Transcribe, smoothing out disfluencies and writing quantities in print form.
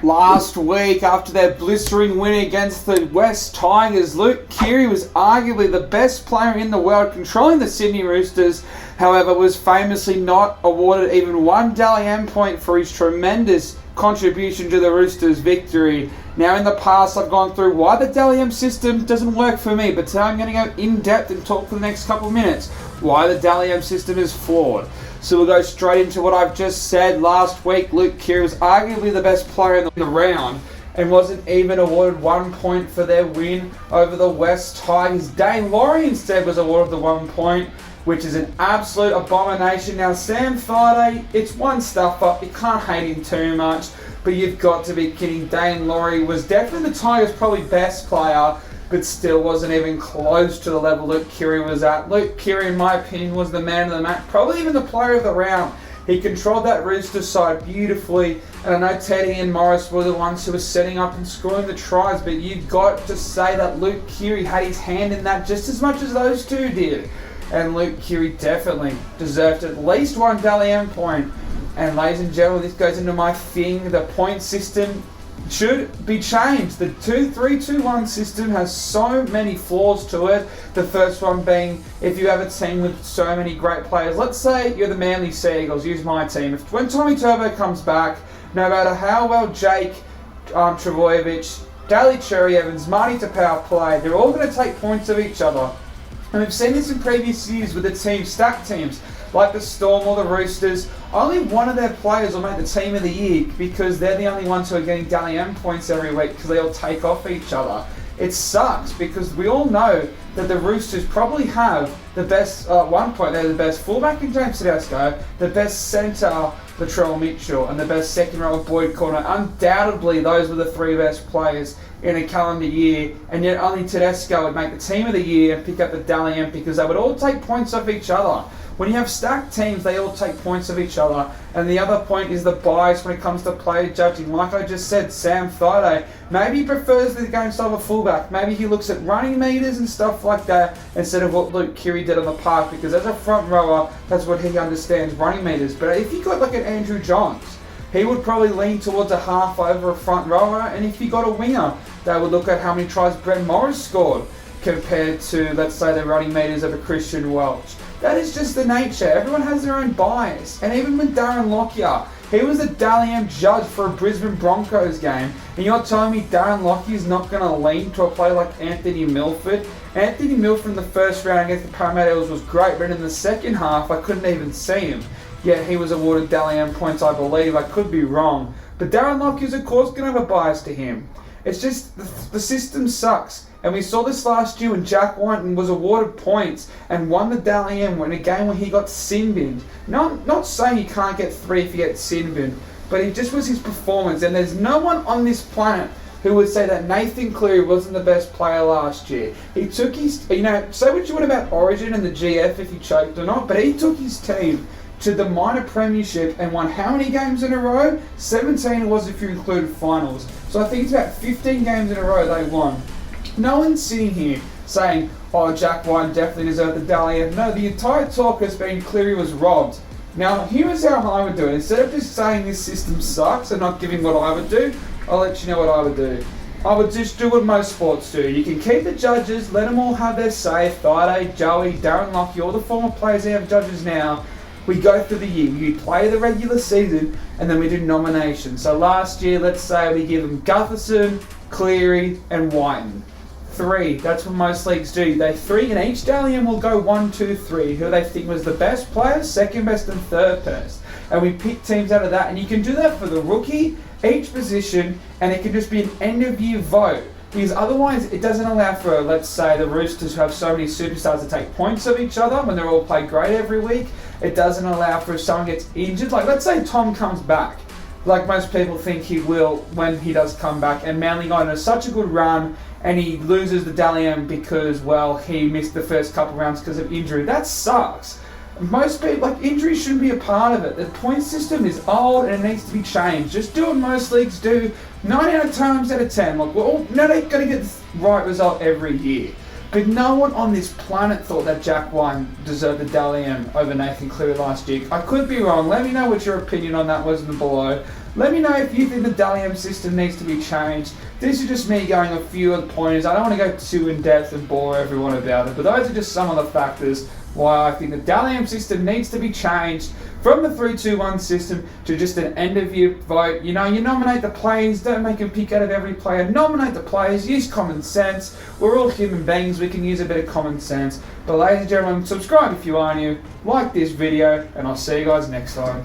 Last week, after their blistering win against the West Tigers, Luke Keary was arguably the best player in the world controlling the Sydney Roosters, however was famously not awarded even one Dally M point for his tremendous contribution to the Roosters' victory. Now in the past I've gone through why the Dally M system doesn't work for me, but today I'm going to go in depth and talk for the next couple of minutes why the Dally M system is flawed. So we'll go straight into what I've just said. Last week, Luke Keary was arguably the best player in the round and wasn't even awarded 1 point for their win over the West Tigers. Daine Laurie instead was awarded the 1 point, which is an absolute abomination. Now, Sam Thaiday, it's one stuff up. You can't hate him too much, but you've got to be kidding. Daine Laurie was definitely the Tigers' probably best player, but still wasn't even close to the level Luke Keary was at. Luke Keary, in my opinion, was the man of the match, probably even the player of the round. He controlled that Roosters side beautifully, and I know Teddy and Morris were the ones who were setting up and scoring the tries, but you've got to say that Luke Keary had his hand in that just as much as those two did. And Luke Keary definitely deserved at least one Dally M point. And ladies and gentlemen, this goes into my thing. The point system should be changed. The 2-3-2-1 system has so many flaws to it. The first one being, if you have a team with so many great players, let's say you're the Manly Sea Eagles, use my team. When Tommy Turbo comes back, no matter how well Jake Trbojevic, Daly Cherry Evans, Marty Tapau play, they're all going to take points of each other. And we've seen this in previous years with the stacked teams, like the Storm or the Roosters. Only one of their players will make the team of the year because they're the only ones who are getting Dally M points every week because they all take off each other. It sucks because we all know that the Roosters probably have the best, at one point they're the best fullback in James Tedesco, the best centre Latrell Mitchell, and the best second row of Boyd Cordner. Undoubtedly those were the three best players in a calendar year, and yet only Tedesco would make the team of the year and pick up the Dally M because they would all take points off each other. When you have stacked teams, they all take points of each other. And the other point is the bias when it comes to player judging. Like I just said, Sam Thaiday, maybe he prefers the game style of a fullback. Maybe he looks at running meters and stuff like that instead of what Luke Keary did on the park, because as a front rower, that's what he understands, running meters. But if you got like an Andrew Johns, he would probably lean towards a half over a front rower. And if you got a winger, they would look at how many tries Brent Morris scored compared to, let's say, the running meters of a Christian Welch. That is just the nature. Everyone has their own bias. And even with Darren Lockyer, he was a Dally M judge for a Brisbane Broncos game. And you're telling me Darren Lockyer is not going to lean to a player like Anthony Milford? Anthony Milford in the first round against the Parramatta Eels was great, but in the second half, I couldn't even see him. Yet he was awarded Dally M points, I believe. I could be wrong. But Darren Lockyer's, of course, going to have a bias to him. It's just, the system sucks. And we saw this last year when Jack Whiten was awarded points and won the Dally M in a game when he got sin-binned. Not saying you can't get 3 if you get sin-binned, but it just was his performance. And there's no one on this planet who would say that Nathan Cleary wasn't the best player last year. He took his, say what you want about Origin and the GF if he choked or not, but he took his team to the minor premiership and won how many games in a row? 17 it was if you included finals. So I think it's about 15 games in a row they won. No one's sitting here saying, oh, Jack Whiten definitely deserved the Dally M. No, the entire talk has been Cleary was robbed. Now, here's how I would do it. Instead of just saying this system sucks and not giving what I would do, I'll let you know what I would do. I would just do what most sports do. You can keep the judges, let them all have their say. Thaiday, Joey, Darren Lockyer, all the former players who have judges now. We go through the year. We play the regular season and then we do nominations. So last year, let's say we give them Gutherson, Cleary and Whiten. 3, that's what most leagues do. They 3 in each Dally M will go 1, 2, 3. Who they think was the best player, second best and third best. And we pick teams out of that. And you can do that for the rookie, each position, and it can just be an end of year vote. Because otherwise it doesn't allow for, let's say, the Roosters who have so many superstars to take points of each other when they're all played great every week. It doesn't allow for if someone gets injured. Like let's say Tom comes back, like most people think he will when he does come back, and Manly got on such a good run and he loses the Dally M because, well, he missed the first couple rounds because of injury. That sucks. Most people, injury shouldn't be a part of it. The point system is old and it needs to be changed. Just do what most leagues do 9 times out of 10. We're all not going to get the right result every year. But no one on this planet thought that Jack Whiten deserved the Dally M over Nathan Cleary last year. I could be wrong. Let me know what your opinion on that was below. Let me know if you think the Dally M system needs to be changed. This is just me going a few of the pointers. I don't want to go too in depth and bore everyone about it, but those are just some of the factors why I think the Dally M system needs to be changed from the 3-2-1 system to just an end-of-year vote. You know, you nominate the players, don't make a pick out of every player. Nominate the players, use common sense. We're all human beings, we can use a bit of common sense. But ladies and gentlemen, subscribe if you are new, like this video, and I'll see you guys next time.